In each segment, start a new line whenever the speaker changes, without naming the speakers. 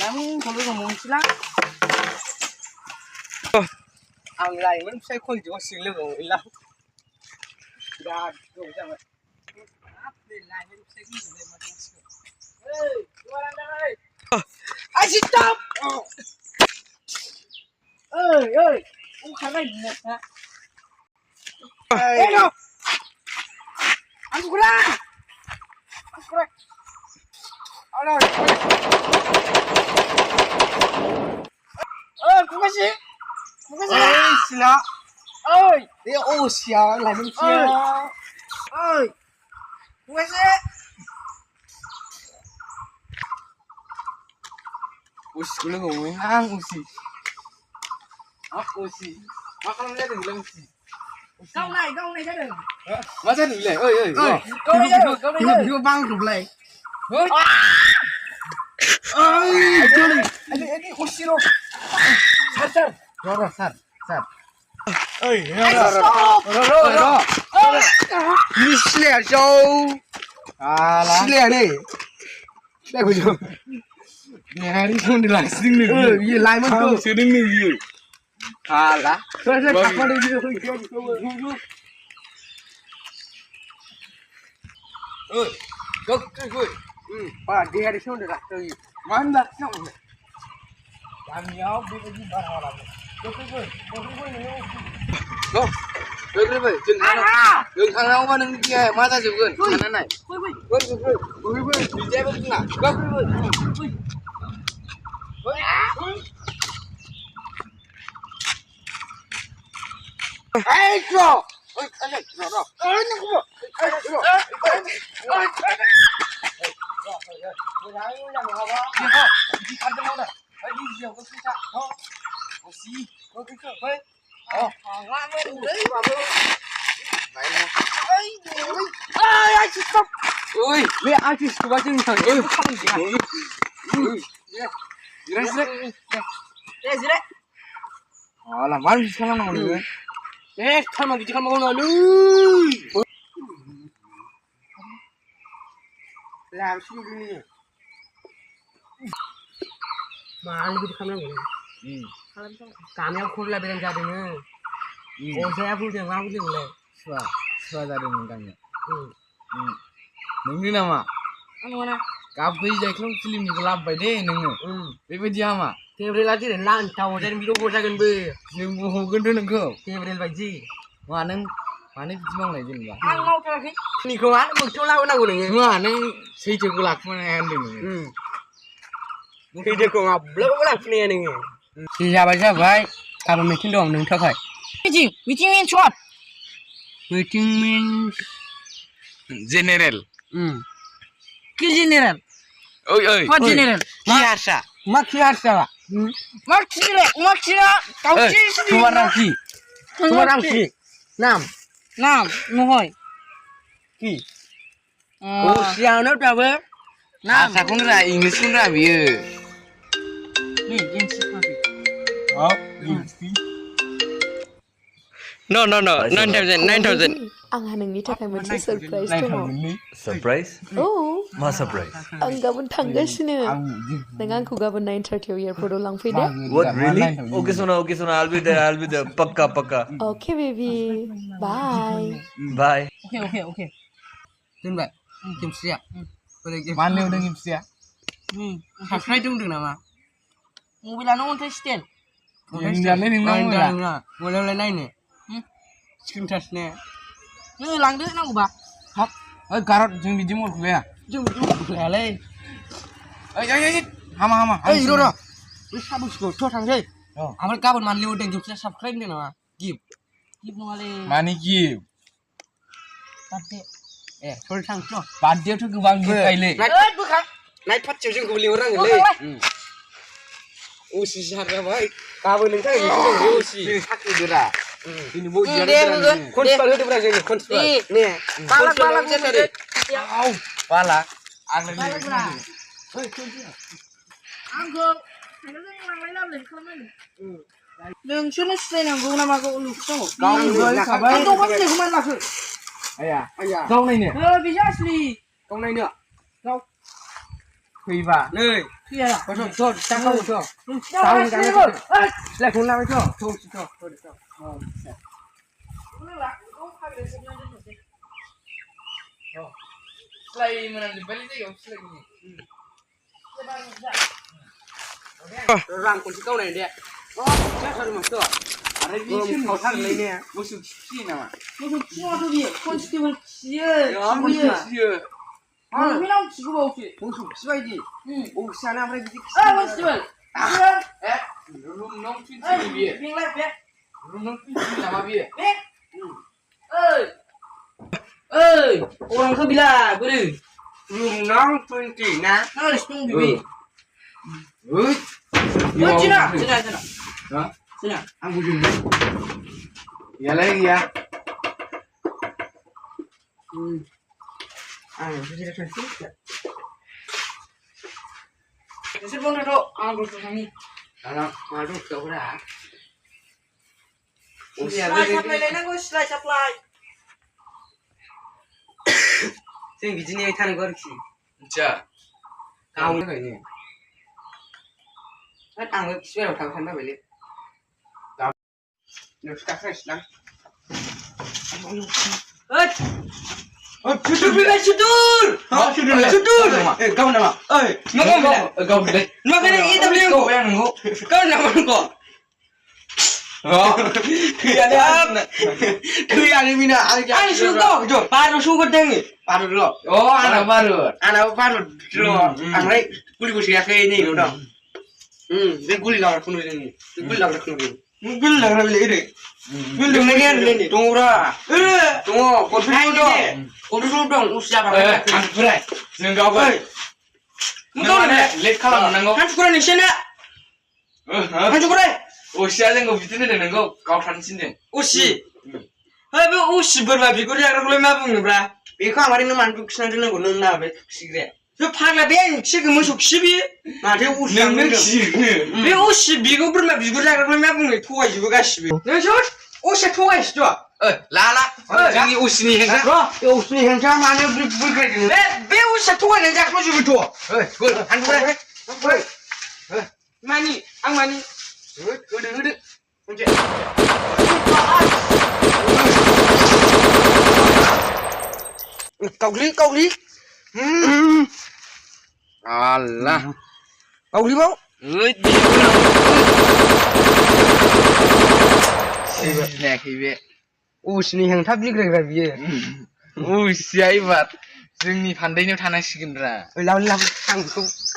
Nang kalau ngomong sila. Ang lai man sai khoi jo sin le ngong ila. Dah, tu jangan. Apa lai man sai ni le ma tu. Hey, jualan dah hey. Asyik stop. Ơi, ông khá là nhật hả? Ê đâu? Ăn cú ra! Ăn cú ra! Ở đâu? Cú cái gì? Cú cái gì? Ê, xin lỗi. Ơi! Ê, ô xìa, lại bên kia. Ơi! Cú cái gì? Usi, lu ngomong ang usi. Usi. Makan dia đừng lên usi. Câu này ra đừng. Mà ra đừng lên, ơi. Câu này ra đừng. Thiếu băng rụp lại. Ơi. Chơi đi. Anh usi đâu. Sát. Rồi, sát. Ơi, rồi. Đi xìa châu. À là. Xìa đi. Xìa của chú. Nè đi không đi lại xin được. Gì lại mất cơ. Xin đừng được gì. À lá. Thôi cắt qua đây đi thôi. Go. Ba đi đi không được lại chơi. Mang đặt xong rồi. Làm nhau đi đi bắt họ làm. Go. Được vậy, chừng thằng nào mà đừng kia mà ta chụp gần. Thằng này. Đi chơi bên nào. Go. Ê, cho! Ôi, anh này, rồi. Ê, nó không được. Ê, rồi. Ôi, mẹ ai chỉ có bao nhiêu thằng ơi, không gì à? Gì đấy? Gì đấy? Làm ăn gì sao nào nữa? Ê, tham ăn gì không có nào nữa? Làm gì đi? Mà ăn gì không nào nữa? Cảm ơn khôn là bên gia đình nữa. Ôi, sẽ vui được không? Vui được này. Xóa gia đình mình Neng ni nama.
Ano na?
Kapai jai klong film ni kelap bai deh neng. Bebe dia ma.
Tebril lagi dan lan tahu jadi video bosan kan be.
Neng buhu gendut neng kau.
Tebril baji.
Wah neng mana cuma lagi ni lah.
Ang mau ke ni ko an mo chola na ko ni.
Wah neng sei cukup lak mana hand ni.
Thì được ko ngap lo ko lak ni ni.
Siapa baik. Kalau meeting dong neng tak kai.
Meeting means what?
Meeting means general.
Ki general.
Oi.
What general?
Kiasa. Makiasa.
Maksira. Kau sih sini.
Tumarangki. Nam.
Mohoi.
Ki.
Oh, siapa nak tahu?
Asa pun ra English pun ra biar.
Ni jenis apa?
Oh, English.
No, 9,000.
Ang hanang takai moncai surprise tu mo.
Surprise?
Oh,
Ma surprise.
ang gabon tangga sini. Dengan aku gabon 9:30 airport ulang pide.
What really? Okay, Sona. I'll be there. Pakka.
Okay, baby. Bye.
Bye.
Okay.
Tunggu. Kim siap. Mana udah kim siap?
Subscribe dong nama. Mobil anu untuk stand.
Yang jalan ini mana?
Mulai lain ni. Screenshot ni. Ni lang deh nak ubah.
Hop. Karot jeng dijemur kuliah.
Jom lele.
Hama.
Iro. Bisa busco. Tuh sangai. Amal kabut manli udah jom subscribe ni nama. Give nolale.
Mani give.
Tapi. Thol sang cho.
Padya tu kubang give kaile.
Bukan. Naik pat jauh jauh beli orang ni. Usi sarga baik. Kabut ni kan usi.
Sakit dera. Ini bu
Dia bukan. Konspal itu berapa ni? Konspal. Ni. Balak je tadi.
Au. Balak. Angin ni.
Anggo. Nang sino sila nang guna mako ulo so.
Kau ni sabai.
Ang kau ni kuman masuk.
Ayah. Kau ni ni.
Bisa asli.
Kau ni ni.
Kau.
Thầy bà.
Nơi.
Thầy à?
Thôi, tao không cho.
Tao không cái rồi.
Lại không làm cho. Thôi.
Slay mana di balik dia, slay ni.
Rang kunci kau này dia. Chắc sao mà chưa?
Ada di sini mau sang lain ni. Musuh sini nama.
무슨 치마도 비 콘스티블 치에
Musuh dia.
그냥 지금 없지.
Musuh siapa ini? Oh sana apa di?
콘스티블.
Rum nong fin sini dia.
빙라이 배.
Rum nong fin sini nama dia.
Ơi, orang kau bila beri.
Belum nong 20 na.
Harus tunggu bibi.
Ui.
Oh, Cina.
Hah?
Cina.
Aku juga. Ya lagi ya.
Jadi dah selesai. Jadi pun dah aku tu ni.
Anak malu kau dah.
Supply supply. Sing bijini thang gorki.
Ja.
Kau ni.
Kan ang swear thang thang beli.
Nak fresh lah.
Oi. Oh, cudur bila cudur.
Oh,
Cudur.
Kau nama.
Oi, makan bila.
Kau bila.
Makan ini tak boleh kau.
Yang kau.
Kau nama kau.
Oh.
Ada.
Tu yang ni mina.
Ani suka jo. Baru suka dengi.
Baru dulu.
Oh, anak baru.
Anak baru dulu. Angrai kuli kusi ya kayak ini udah. Dia kuli lawan kuno ini. Kuli lawan kuno ini.
Gul lah beli ini. Gul dengan ini.
Tunggu dah. Tunggu. Kau dulu dong. Usia berapa?
Kan berai. Sengkau kau.
Mudah ni.
Late kalam nanggo.
Kan suka ni sana. Kan suka ni.
Usia sengkau bitin ni nanggo. Kau transin deh.
Usi. Hai bu usi berlapi. Kau jangan kalau mabung ni bra.
Biko amari nu mantu kisah tu nunggu nunggu apa? Sigre.
Yo pagla ben sik musuk sibi.
Mati usia
Neng
nunggu.
sih.
Be usi bigo berlapi. Kau jangan kalau mabung ni tuai juga sibi. Neng shot. Usi tuai situ.
Lala. Jangan usi ni hengsa.
Bro, yo usia yang sama mana beri ni.
Be usi tuai ni jangan musuk tu.
Gol. Anu berai.
Mani, ang mani.
Udah. Kau li.
Allah.
Kau li mau? Usni yang tapi kira-kira biar.
Usia ibat. जोंनि फान्दायनायाव थानांसिगोन रा.
Lawan ang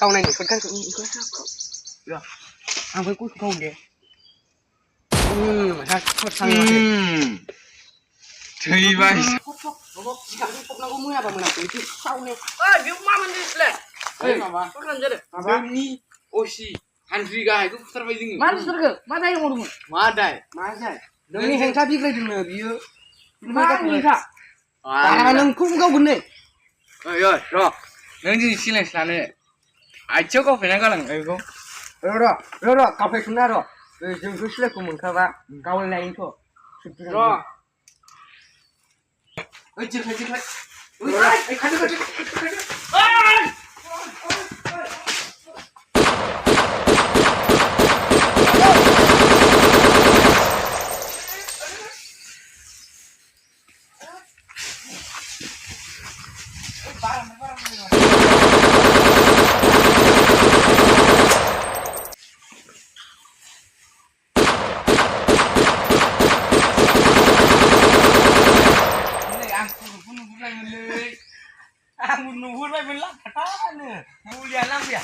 kau nai ni kan kau. Ya. Ang kau deh. Kau sang.
थैबाय
Dia mama ni sele.
माबा
Kau kan jadi.
जोंनि असि हान्ट्रि गाहायखौ फुथारबाय जोङो
Mana surga? Mana yang mau
मा दाय
Mana? Nang yang tapi kira-kira biar.
Mana ni kak?
Nang kau gune.
ओइ ओइ र नों दिनै सिलेन्स लानो आथियाव गावफैना गालां ओइखौ
Ro, kau pergi mana ro? Jangan kau selek kau mengkaba. Kau lain tu.
र ओइ जिरखाय ओइ खादो
Aku nunggu lagi belak kata ni. Mulia lang dia.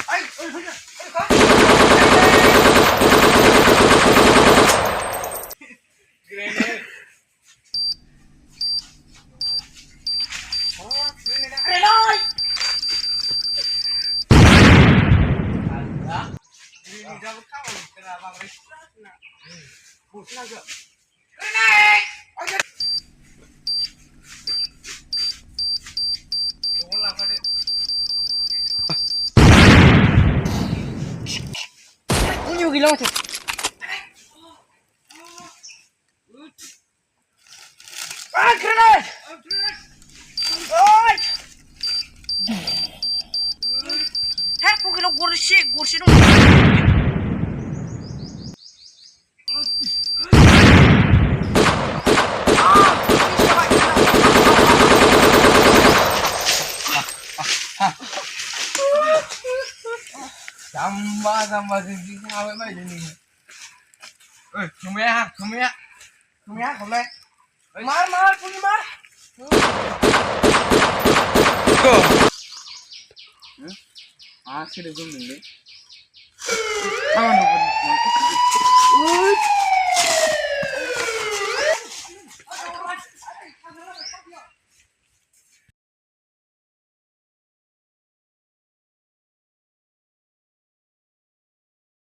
Ini gila macam.
Grenade! Oi! आखाइयाव गरसे गरसे दं
Jamba sih ngawe mai ini. Kumaya. Kumaya komai.
मार पुनी मार
Go. Ah, sih dong dulu. Kawan